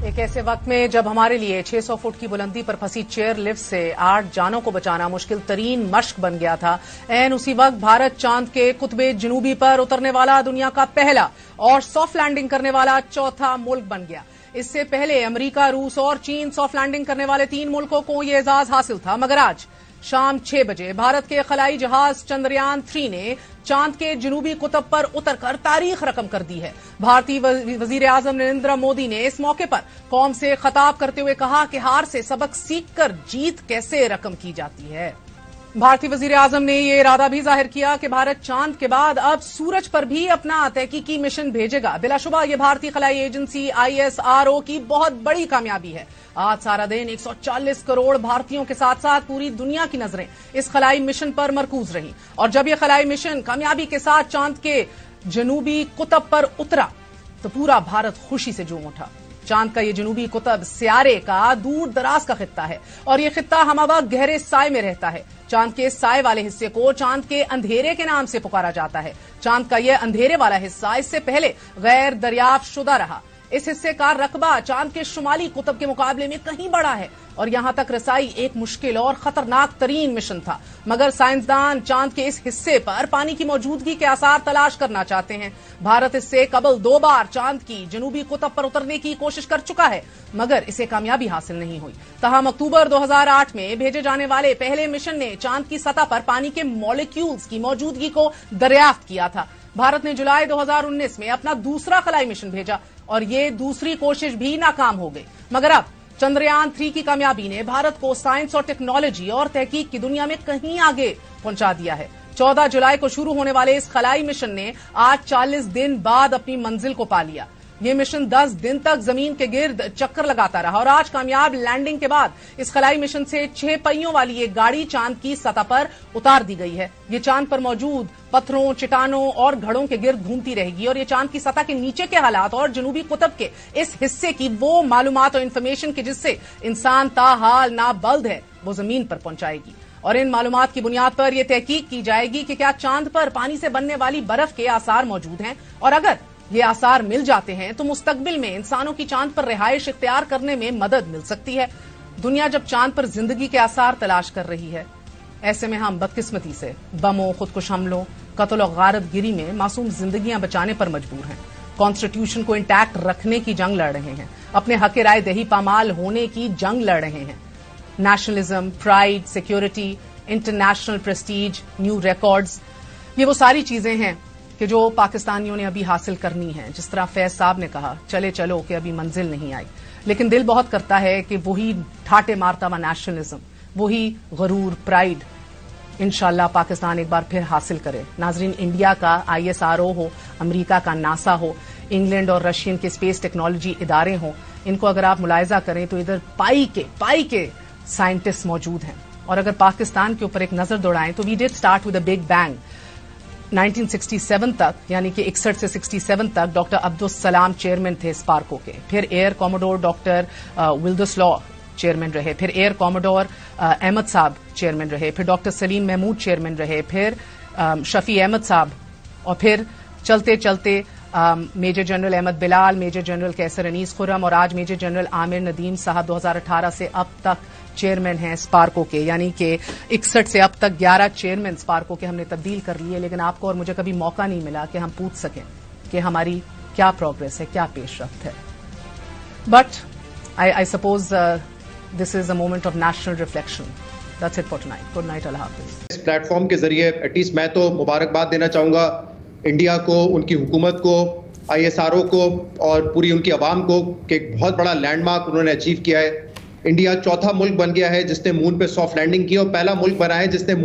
एक ऐसे वक्त में जब हमारे लिए 600 फुट की बुलंदी पर फंसी चेयर लिफ्ट से 8 जानों को बचाना मुश्किल तरीन मश्क बन गया था, ऐन उसी वक्त भारत चांद के कुतबे जनूबी पर उतरने वाला दुनिया का पहला और सॉफ्ट लैंडिंग करने वाला चौथा मुल्क बन गया। इससे पहले अमेरिका, रूस और चीन सॉफ्ट लैंडिंग करने वाले 3 मुल्कों को ये एजाज हासिल था, मगर आज शाम 6 बजे भारत के खलाई जहाज चंद्रयान 3 ने चांद के जनूबी कुतब पर उतरकर तारीख रकम कर दी है। भारतीय वजीर आजम नरेंद्र मोदी ने इस मौके पर कौम से खिताब करते हुए कहा कि हार से सबक सीखकर जीत कैसे रकम की जाती है। भारतीय वजीर आजम ने यह इरादा भी जाहिर किया कि भारत चांद के बाद अब सूरज पर भी अपना तहकीकी मिशन भेजेगा। बिलाशुबा यह भारतीय खलाई एजेंसी ISRO की बहुत बड़ी कामयाबी है। आज सारा दिन 140 करोड़ भारतीयों के साथ साथ पूरी दुनिया की नजरें इस खलाई मिशन पर मरकूज रही और जब यह खलाई मिशन कामयाबी के साथ चांद के जनूबी कुतब पर उतरा तो पूरा भारत खुशी से झूम उठा। चांद का ये जनूबी कुतब सियारे का दूर दराज का खित्ता है और ये खित्ता हमावा गहरे साए में रहता है। चांद के साए वाले हिस्से को चांद के अंधेरे के नाम से पुकारा जाता है। चांद का यह अंधेरे वाला हिस्सा इससे पहले गैर दरियाफ्त शुदा रहा। इस हिस्से का रकबा चांद के शुमाली कुतब के मुकाबले में कहीं बड़ा है और यहां तक रसाई एक मुश्किल और खतरनाक तरीन मिशन था, मगर साइंसदान चांद के इस हिस्से पर पानी की मौजूदगी के आसार तलाश करना चाहते हैं। भारत इससे कबल 2 बार चांद की जनूबी कुतब पर उतरने की कोशिश कर चुका है, मगर इसे कामयाबी हासिल नहीं हुई। तहम अक्टूबर 2008 में भेजे जाने वाले पहले मिशन ने चांद की सतह पर पानी के मॉलिक्यूल्स की मौजूदगी को दरियाफ्त किया था। भारत ने जुलाई 2019 में अपना दूसरा खलाई मिशन भेजा और ये दूसरी कोशिश भी नाकाम हो गई, मगर अब चंद्रयान 3 की कामयाबी ने भारत को साइंस और टेक्नोलॉजी और तहकीक की दुनिया में कहीं आगे पहुंचा दिया है। 14 जुलाई को शुरू होने वाले इस खलाई मिशन ने आज 40 दिन बाद अपनी मंजिल को पा लिया। ये मिशन 10 दिन तक जमीन के गिर्द चक्कर लगाता रहा और आज कामयाब लैंडिंग के बाद इस खलाई मिशन से 6 पहियों वाली एक गाड़ी चांद की सतह पर उतार दी गई है। ये चांद पर मौजूद पत्थरों, चट्टानों और घड़ों के गिर्द घूमती रहेगी और ये चांद की सतह के नीचे के हालात और जनूबी कुतब के इस हिस्से की वो मालूमात और इंफॉर्मेशन की जिससे इंसान ताहाल नाबल्द है वो जमीन पर पहुंचाएगी और इन मालूमात की बुनियाद पर यह तहकीक की जाएगी कि क्या चांद पर पानी से बनने वाली बर्फ के आसार मौजूद हैं और अगर ये आसार मिल जाते हैं तो मुस्तकबिल में इंसानों की चांद पर रिहाइश इख्तियार करने में मदद मिल सकती है। दुनिया जब चांद पर जिंदगी के आसार तलाश कर रही है, ऐसे में हम बदकिस्मती से बमों, खुदकुश हमलों, कत्ल और गारतगिरी में मासूम जिंदगियां बचाने पर मजबूर हैं। कॉन्स्टिट्यूशन को इंटैक्ट रखने की जंग लड़ रहे हैं, अपने हक राय दही पामाल होने की जंग लड़ रहे हैं। Nationalism, pride, security, international Prestige, new records, ये वो सारी चीजें हैं कि जो पाकिस्तानियों ने अभी हासिल करनी है। जिस तरह फैज साहब ने कहा, चले चलो कि अभी मंजिल नहीं आई, लेकिन दिल बहुत करता है कि वही ठाटे मारता हुआ नेशनलिज्म, वही गरूर, प्राइड इंशाल्लाह पाकिस्तान एक बार फिर हासिल करे। नाजरीन, इंडिया का ISRO हो, अमेरिका का नासा हो, इंग्लैंड और रशियन के स्पेस टेक्नोलॉजी इदारे हों, इनको अगर आप मुलायजा करें तो इधर पाई के साइंटिस्ट मौजूद हैं। और अगर पाकिस्तान के ऊपर एक नजर दौड़ाएं तो we did start with a big bang. 1967 तक, यानी कि 61 से 67 तक डॉक्टर अब्दुल सलाम चेयरमैन थे स्पार्को के, फिर एयर कॉमोडोर डॉक्टर विल्डस लॉ चेयरमैन रहे, फिर एयर कॉमोडोर अहमद साहब चेयरमैन रहे, फिर डॉक्टर सलीम महमूद चेयरमैन रहे, फिर शफी अहमद साहब और फिर चलते चलते major general Ahmad Bilal, major general Qaiser Anees Khurram और आज मेजर जनरल आमिर नदीम साहब 2018 से अब तक चेयरमैन हैं स्पार्को के, यानी कि 61 से अब तक 11 चेयरमैन स्पार्को के हमने तब्दील कर लिए। लेकिन आपको और मुझे कभी मौका नहीं मिला कि हम पूछ सकें कि हमारी क्या प्रोग्रेस है, क्या पेशरफ्त है। But I suppose this is a moment of national reflection. That's it for tonight. Good night, अल्लाह हाफिज। इस प्लेटफॉर्म के जरिए एटलीस्ट मैं तो मुबारकबाद देना चाहूंगा इंडिया को, उनकी हुकूमत को, ISRO को और पूरी उनकी आवाम को कि एक बहुत बड़ा लैंडमार्क उन्होंने अचीव किया है। इंडिया चौथा मुल्क बन गया है जिसने मून पे सॉफ्ट लैंडिंग की और पहला मुल्क बना है जिसने